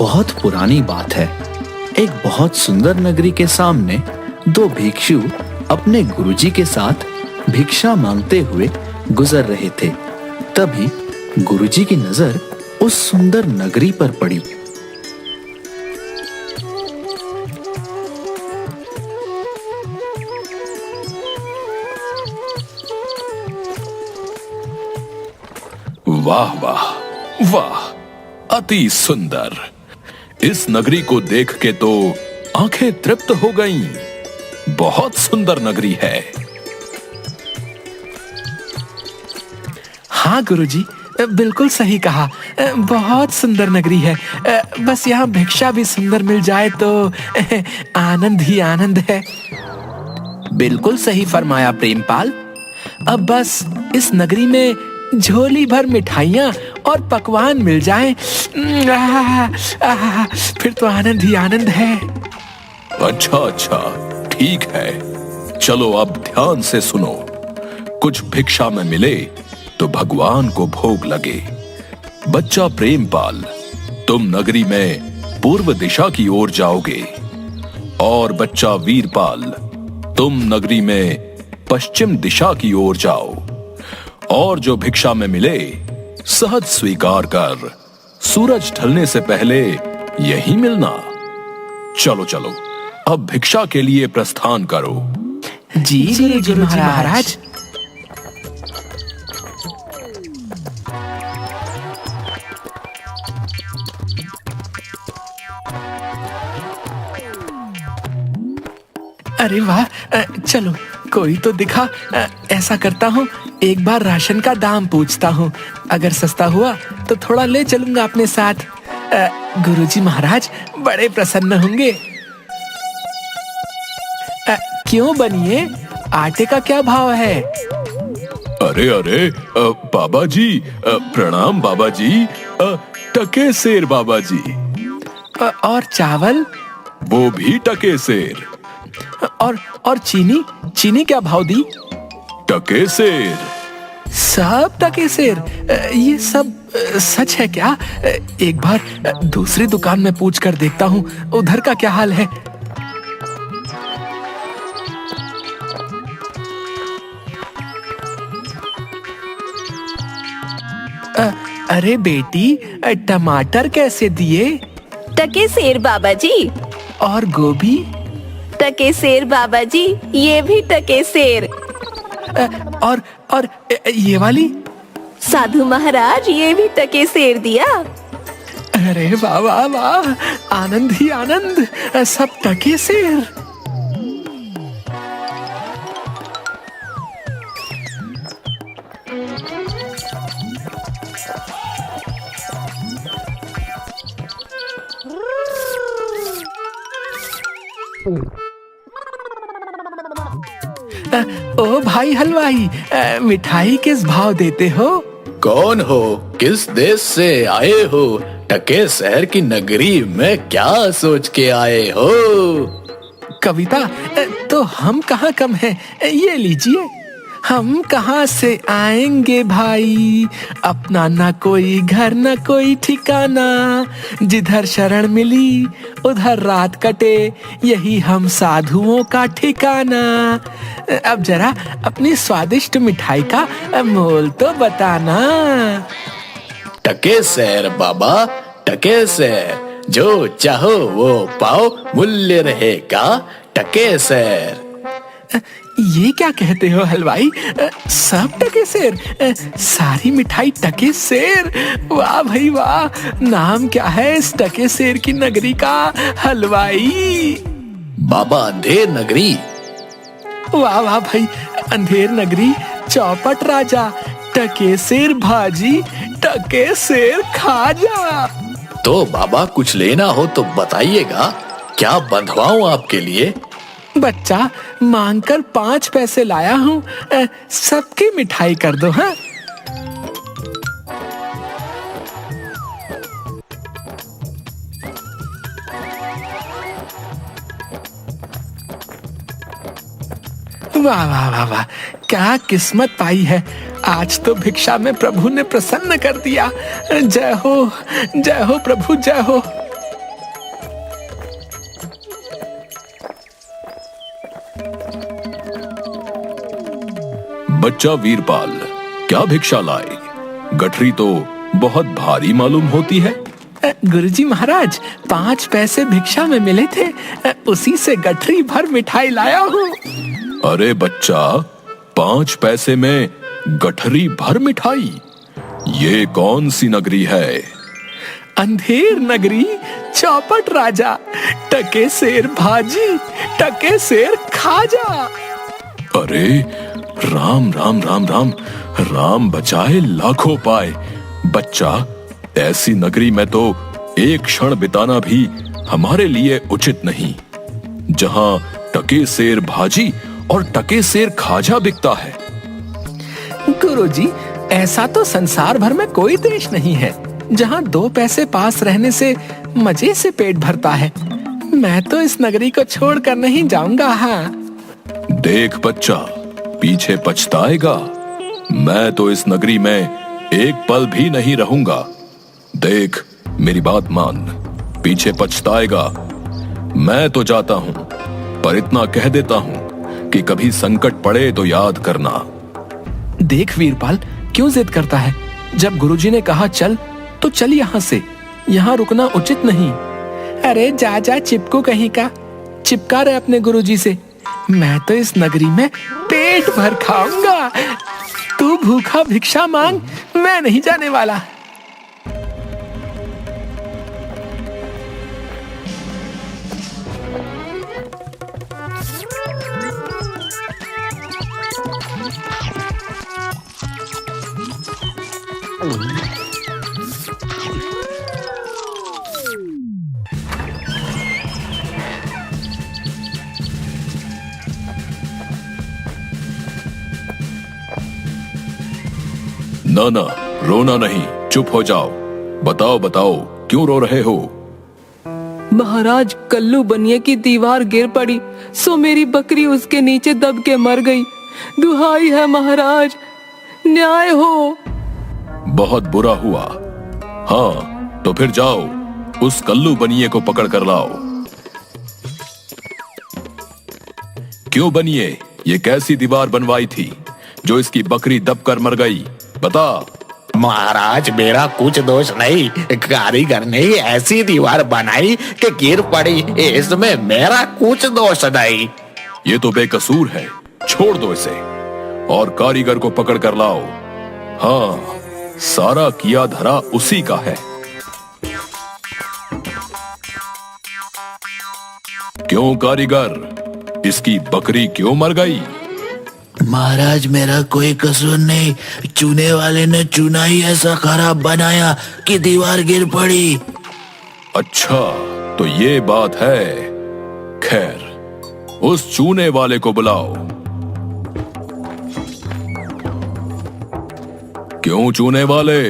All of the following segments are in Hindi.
बहुत पुरानी बात है। एक बहुत सुंदर नगरी के सामने दो भिक्षु अपने गुरुजी के साथ भिक्षा मांगते हुए गुजर रहे थे। तभी गुरुजी की नजर उस सुंदर नगरी पर पड़ी। वाह वाह वाह, अति सुंदर। इस नगरी को देख के तो आंखें तृप्त हो गईं। बहुत सुंदर नगरी है। हाँ गुरुजी, बिल्कुल सही कहा। बहुत सुंदर नगरी है। बस यहाँ भिक्षा भी सुंदर मिल जाए तो आनंद ही आनंद है। बिल्कुल सही फरमाया प्रेमपाल। अब बस इस नगरी में झोली भर मिठाइयाँ और पकवान मिल जाएं, फिर तो आनंद ही आनंद है। अच्छा अच्छा, ठीक है। चलो अब ध्यान से सुनो। कुछ भिक्षा में मिले तो भगवान को भोग लगे। बच्चा प्रेमपाल, तुम नगरी में पूर्व दिशा की ओर जाओगे और बच्चा वीरपाल, तुम नगरी में पश्चिम दिशा की ओर जाओ और जो भिक्षा में मिले सहज स्वीकार कर सूरज ढलने से पहले यही मिलना। चलो चलो, अब भिक्षा के लिए प्रस्थान करो। जी गुरुजी महाराज। अरे वाह, चलो कोई तो दिखा। ऐसा करता हूँ, एक बार राशन का दाम पूछता हूँ। अगर सस्ता हुआ तो थोड़ा ले चलूंगा अपने साथ। गुरुजी महाराज बड़े प्रसन्न होंगे। क्यों बनिए, आटे का क्या भाव है? अरे अरे बाबा जी, प्रणाम बाबा जी। टके सेर बाबा जी। और चावल? वो भी टके सेर। और चीनी? चीनी क्या भाव दी? टके सेर। सब टके सेर? ये सब सच है क्या? एक बार दूसरी दुकान में पूछ कर देखता हूँ, उधर का क्या हाल है। अरे बेटी, टमाटर कैसे दिए? टके सेर बाबा जी। और गोभी? टके सेर बाबा जी, ये भी टके सेर। और ये वाली? साधु महाराज, ये भी टके सेर दिया। अरे वाह वाह वाह, आनंद ही आनंद, सब टके सेर। ओ भाई हलवाई, मिठाई किस भाव देते हो? कौन हो? किस देश से आए हो? टके शहर की नगरी में क्या सोच के आए हो? कविता, तो हम कहाँ कम हैं, ये लीजिए। हम कहाँ से आएंगे भाई, अपना ना कोई घर ना कोई ठिकाना, जिधर शरण मिली उधर रात कटे, यही हम साधुओं का ठिकाना। अब जरा अपनी स्वादिष्ट मिठाई का मोल तो बताना। टके शहर बाबा, टके शहर, जो चाहो वो पाओ, मूल्य रहेगा टके शहर। ये क्या कहते हो हलवाई? सब टके सेर? सारी मिठाई टके सेर? वाह भाई वाह, नाम क्या है इस टके सेर की नगरी का हलवाई? बाबा अंधेर नगरी। वाह वाह भाई, अंधेर नगरी, चौपट राजा, टके सेर भाजी, टके सेर खाजा। तो बाबा कुछ लेना हो तो बताइएगा, क्या बंधवाऊं आपके लिए? बच्चा, मांगकर 5 पैसे लाया हूँ, सबकी मिठाई कर दो। हाँ, वाह वाह वाह वाह, क्या किस्मत पाई है। आज तो भिक्षा में प्रभु ने प्रसन्न कर दिया। जय हो प्रभु, जय हो। बच्चा वीरपाल, क्या भिक्षा लाए? गठरी तो बहुत भारी मालूम होती है। गुरुजी महाराज, 5 पैसे भिक्षा में मिले थे, उसी से गठरी भर मिठाई लाया हूँ। अरे बच्चा, 5 पैसे में गठरी भर मिठाई? ये कौन सी नगरी है? अंधेर नगरी, चौपट राजा, टके शेर भाजी, टके शेर खाजा। अरे राम राम राम राम, राम बचाए लाखों पाए। बच्चा, ऐसी नगरी में तो एक क्षण बिताना भी हमारे लिए उचित नहीं, जहां टके शेर भाजी और टके शेर खाजा बिकता है। गुरुजी, ऐसा तो संसार भर में कोई देश नहीं है जहां 2 पैसे पास रहने से मजे से पेट भरता है। मैं तो इस नगरी को छोड़कर नहीं जाऊंगा। हाँ, देख बच्चा, पीछे पछताएगा। मैं तो इस नगरी में एक पल भी नहीं रहूंगा। देख, मेरी बात मान, पीछे पछताएगा। मैं तो जाता हूं, पर इतना कह देता हूं कि कभी संकट पड़े तो याद करना। देख वीरपाल, क्यों जिद करता है? जब गुरुजी ने कहा चल, तो चल यहाँ से। यहाँ रुकना उचित नहीं। अरे जा जा चिपकू कहीं का, चिपका रहे अपने गुरुजी से। मैं तो इस नगरी में पेट भर खाऊंगा। तू भूखा भिक्षा मांग, मैं नहीं जाने वाला। ना ना, रोना नहीं, चुप हो जाओ। बताओ बताओ, क्यों रो रहे हो? महाराज, कल्लू बनिए की दीवार गिर पड़ी, सो मेरी बकरी उसके नीचे दब के मर गई। दुहाई है महाराज, न्याय हो। बहुत बुरा हुआ। हाँ, तो फिर जाओ, उस कल्लू बनिए को पकड़ कर लाओ। क्यों बनिए, ये कैसी दीवार बनवाई थी जो इसकी बकरी दबकर मर गई? बता। महाराज, मेरा कुछ दोष नहीं, कारीगर ने ऐसी दीवार बनाई कि गिर पड़ी, इसमें मेरा कुछ दोष नहीं। ये तो बेकसूर है, छोड़ दो इसे और कारीगर को पकड़ कर लाओ। हाँ, सारा किया धरा उसी का है। क्यों कारीगर, इसकी बकरी क्यों मर गई? महाराज, मेरा कोई कसूर नहीं, चूने वाले ने चूना ही ऐसा खराब बनाया कि दीवार गिर पड़ी। अच्छा, तो ये बात है। खैर, उस चूने वाले को बुलाओ। क्यों चूने वाले,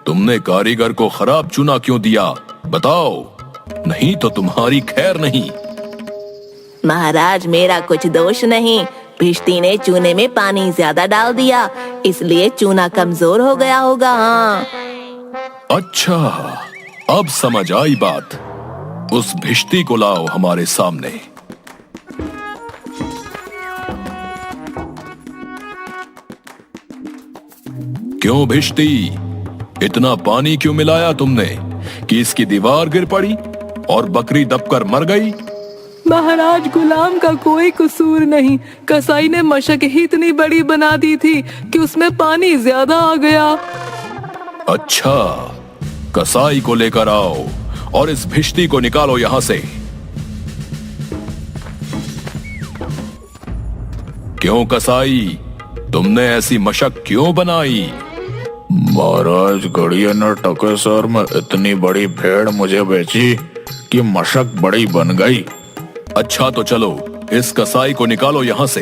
तुमने कारीगर को खराब चूना क्यों दिया? बताओ, नहीं तो तुम्हारी खैर नहीं। महाराज, मेरा कुछ दोष नहीं। भिश्ती ने चूने में पानी ज्यादा डाल दिया, इसलिए चूना कमजोर हो गया होगा। हाँ। अच्छा, अब समझ आई बात। उस भिश्ती को लाओ हमारे सामने। क्यों भिश्ती, इतना पानी क्यों मिलाया तुमने कि इसकी दीवार गिर पड़ी और बकरी दबकर मर गई? महाराज, गुलाम का कोई कसूर नहीं, कसाई ने मशक ही इतनी बड़ी बना दी थी कि उसमें पानी ज्यादा आ गया। अच्छा, कसाई को लेकर आओ और इस भिश्ती को निकालो यहां से। क्यों कसाई, तुमने ऐसी मशक क्यों बनाई? महाराज, गड़िया ने टकेसर में इतनी बड़ी भेड़ मुझे बेची कि मशक बड़ी बन गई। अच्छा, तो चलो इस कसाई को निकालो यहां से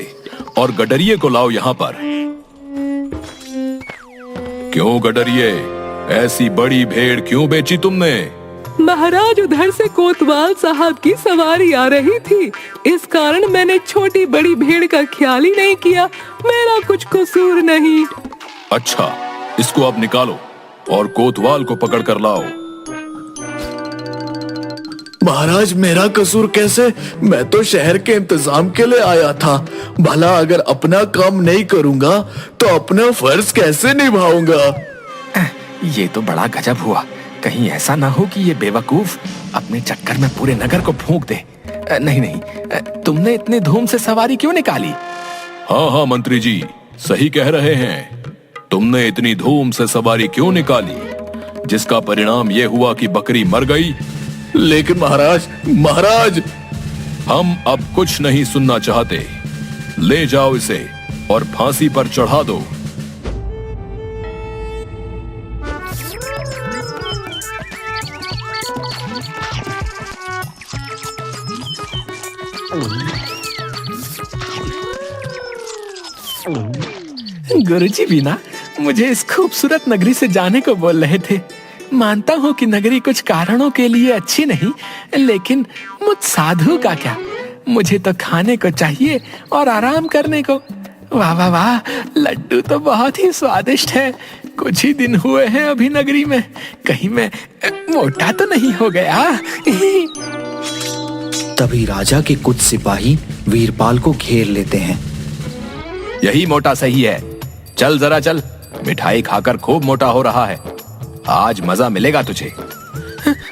और गडरिये को लाओ यहां पर। क्यों गडरिये, ऐसी बड़ी भेड़ क्यों बेची तुमने? महाराज, उधर से कोतवाल साहब की सवारी आ रही थी, इस कारण मैंने छोटी बड़ी भेड़ का ख्याल ही नहीं किया। मेरा कुछ कसूर नहीं। अच्छा, इसको अब निकालो और कोतवाल को पकड़ कर लाओ। महाराज मेरा कसूर कैसे? मैं तो शहर के इंतजाम के लिए आया था। भला अगर अपना काम नहीं करूंगा तो अपना फर्ज कैसे निभाऊंगा? ये तो बड़ा गजब हुआ। कहीं ऐसा ना हो कि ये बेवकूफ अपने चक्कर में पूरे नगर को फूंक दे। नहीं नहीं, तुमने इतनी धूम से सवारी क्यों निकाली? हाँ हाँ मंत्री जी, सही कह रहे हैं। तुमने इतनी धूम से सवारी क्यों निकाली, जिसका परिणाम ये हुआ कि बकरी मर गई। लेकिन महाराज हम अब कुछ नहीं सुनना चाहते। ले जाओ इसे और फांसी पर चढ़ा दो। गुरुजी भी ना मुझे इस खूबसूरत नगरी से जाने को बोल रहे थे। मानता हूँ कि नगरी कुछ कारणों के लिए अच्छी नहीं, लेकिन मुझ साधु का क्या? मुझे तो खाने को चाहिए और आराम करने को। वाह वाह वाह, लड्डू तो बहुत ही स्वादिष्ट है। कुछ ही दिन हुए हैं अभी नगरी में, कहीं मैं मोटा तो नहीं हो गया? तभी राजा के कुछ सिपाही वीरपाल को घेर लेते हैं। यही मोटा सही है। चल जरा चल, मिठाई खाकर खूब मोटा हो रहा है। आज मजा मिलेगा तुझे।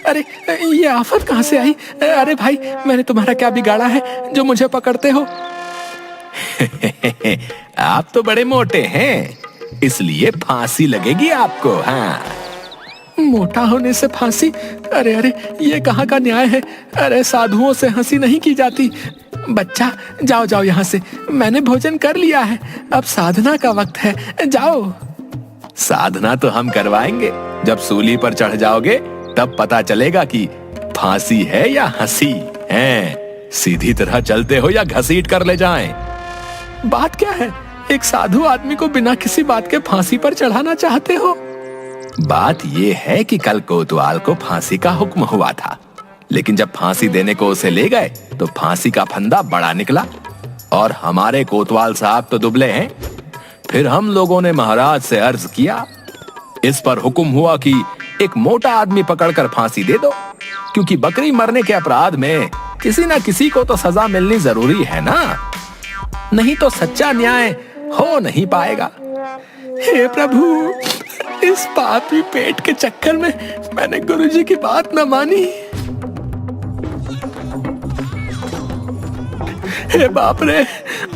अरे ये आफत कहाँ से आई? अरे भाई, मैंने तुम्हारा क्या बिगाड़ा है जो मुझे पकड़ते हो? आप तो बड़े मोटे हैं, इसलिए फांसी लगेगी आपको। हाँ, मोटा होने से फांसी? अरे अरे, ये कहाँ का न्याय है? अरे साधुओं से हंसी नहीं की जाती। बच्चा जाओ जाओ यहाँ से, मैंने भोजन कर लिया है, अब साधना का वक्त है, जाओ। साधना तो हम करवाएंगे। जब सूली पर चढ़ जाओगे तब पता चलेगा कि फांसी है या हंसी है। सीधी तरह चलते हो या घसीट कर ले जाएं? बात क्या है? एक साधु आदमी को बिना किसी बात के फांसी पर चढ़ाना चाहते हो? बात यह है कि कल कोतवाल को फांसी का हुक्म हुआ था, लेकिन जब फांसी देने को उसे ले गए तो फांसी का फंदा बड़ा निकला और हमारे कोतवाल साहब तो दुबले हैं। फिर हम लोगों ने महाराज से अर्ज किया। इस पर हुक्म हुआ कि एक मोटा आदमी पकड़कर फांसी दे दो, क्योंकि बकरी मरने के अपराध में किसी ना किसी को तो सजा मिलनी जरूरी है ना, नहीं तो सच्चा न्याय हो नहीं पाएगा। हे प्रभु, इस पापी पेट के चक्कर में मैंने गुरुजी की बात न मानी। हे बाप रे,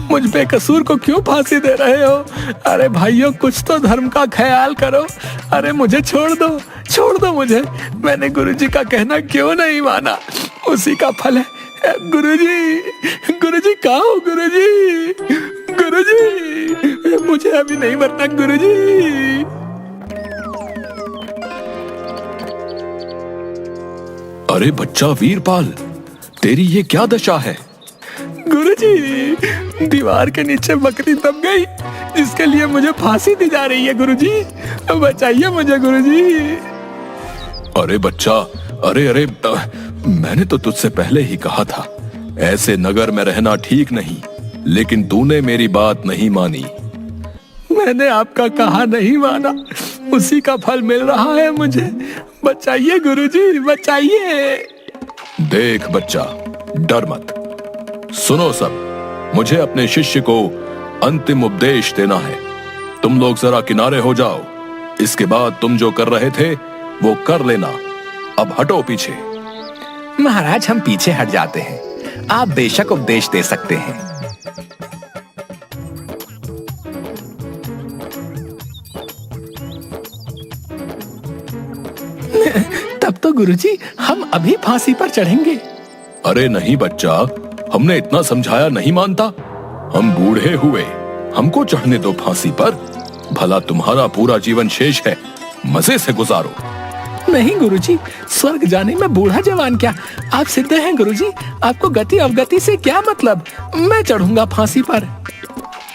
मुझ बेकसूर को क्यों फांसी दे रहे हो? अरे भाइयों, कुछ तो धर्म का ख्याल करो। अरे मुझे छोड़ दो मुझे। मैंने गुरुजी का कहना क्यों नहीं माना? उसी का फल है। गुरुजी कहाँ हो? गुरुजी, मुझे अभी नहीं मरना गुरुजी। अरे बच्चा वीरपाल, तेरी ये क्या दशा है? गुरुजी, दीवार के नीचे बकरी दब गई, जिसके लिए मुझे फांसी दी जा रही है। गुरुजी, बचाइए मुझे गुरुजी। अरे बच्चा, अरे मैंने तो तुझसे पहले ही कहा था, ऐसे नगर में रहना ठीक नहीं, लेकिन तूने मेरी बात नहीं मानी। मैंने आपका कहा नहीं माना, उसी का फल मिल रहा है मुझे। बचाइए गुरुजी, बचाइए। देख बच्चा, डर मत। सुनो सब, मुझे अपने शिष्य को अंतिम उपदेश देना है। तुम लोग जरा किनारे हो जाओ। इसके बाद तुम जो कर रहे थे वो कर लेना। अब हटो पीछे। महाराज, हम पीछे हट जाते हैं, आप बेशक उपदेश दे सकते हैं। तब तो गुरुजी, हम अभी फांसी पर चढ़ेंगे। अरे नहीं बच्चा, हमने इतना समझाया नहीं मानता। हम बूढ़े हुए, हमको चढ़ने दो फांसी पर। भला तुम्हारा पूरा जीवन शेष है, मजे से गुजारो। नहीं गुरुजी, स्वर्ग जाने में बूढ़ा जवान क्या? आप सिद्ध हैं गुरुजी, आपको गति अवगति से क्या मतलब? मैं चढ़ूंगा फांसी पर।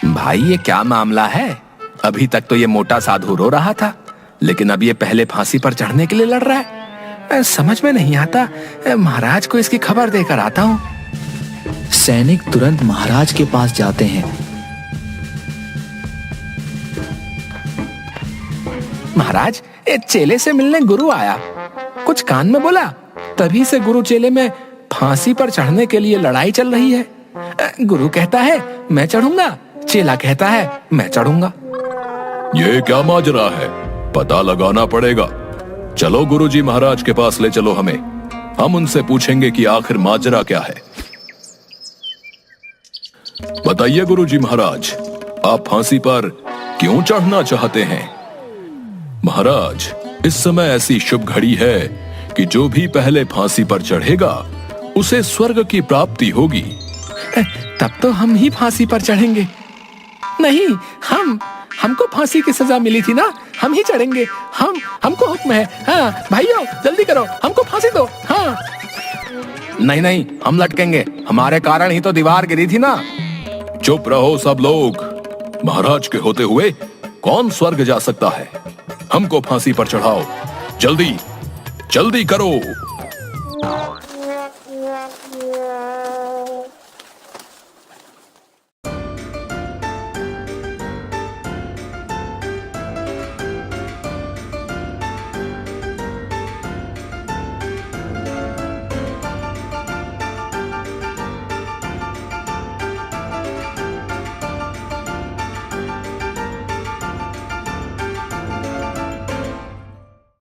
भाई, ये क्या मामला है? अभी तक तो ये मोटा साधु रो रहा था, लेकिन अब ये पहले फांसी पर चढ़ने के लिए लड़ रहा है। समझ में नहीं आता। महाराज को इसकी खबर देकर आता हूँ। सैनिक तुरंत महाराज के पास जाते हैं। महाराज, एक चेले से मिलने गुरु आया, कुछ कान में बोला। तभी से गुरु चेले में फांसी पर चढ़ने के लिए लड़ाई चल रही है। गुरु कहता है मैं चढ़ूंगा, चेला कहता है मैं चढ़ूंगा। ये क्या माजरा है, पता लगाना पड़ेगा। चलो गुरुजी महाराज के पास ले चलो हमें, हम उनसे पूछेंगे कि आखिर माजरा क्या है। बताइए गुरुजी महाराज, आप फांसी पर क्यों चढ़ना चाहते हैं? महाराज, इस समय ऐसी शुभ घड़ी है कि जो भी पहले फांसी पर चढ़ेगा उसे स्वर्ग की प्राप्ति होगी। तब तो हम ही फांसी पर चढ़ेंगे। नहीं, हमको फांसी की सजा मिली थी ना, हम ही चढ़ेंगे। हमको हुक्म है। हाँ भाइयों, जल्दी करो, हमको फांसी दो। हाँ। नहीं नहीं, हम लटकेंगे, हमारे कारण ही तो दीवार गिरी थी ना। चुप रहो सब लोग, महाराज के होते हुए कौन स्वर्ग जा सकता है? हमको फांसी पर चढ़ाओ, जल्दी जल्दी करो।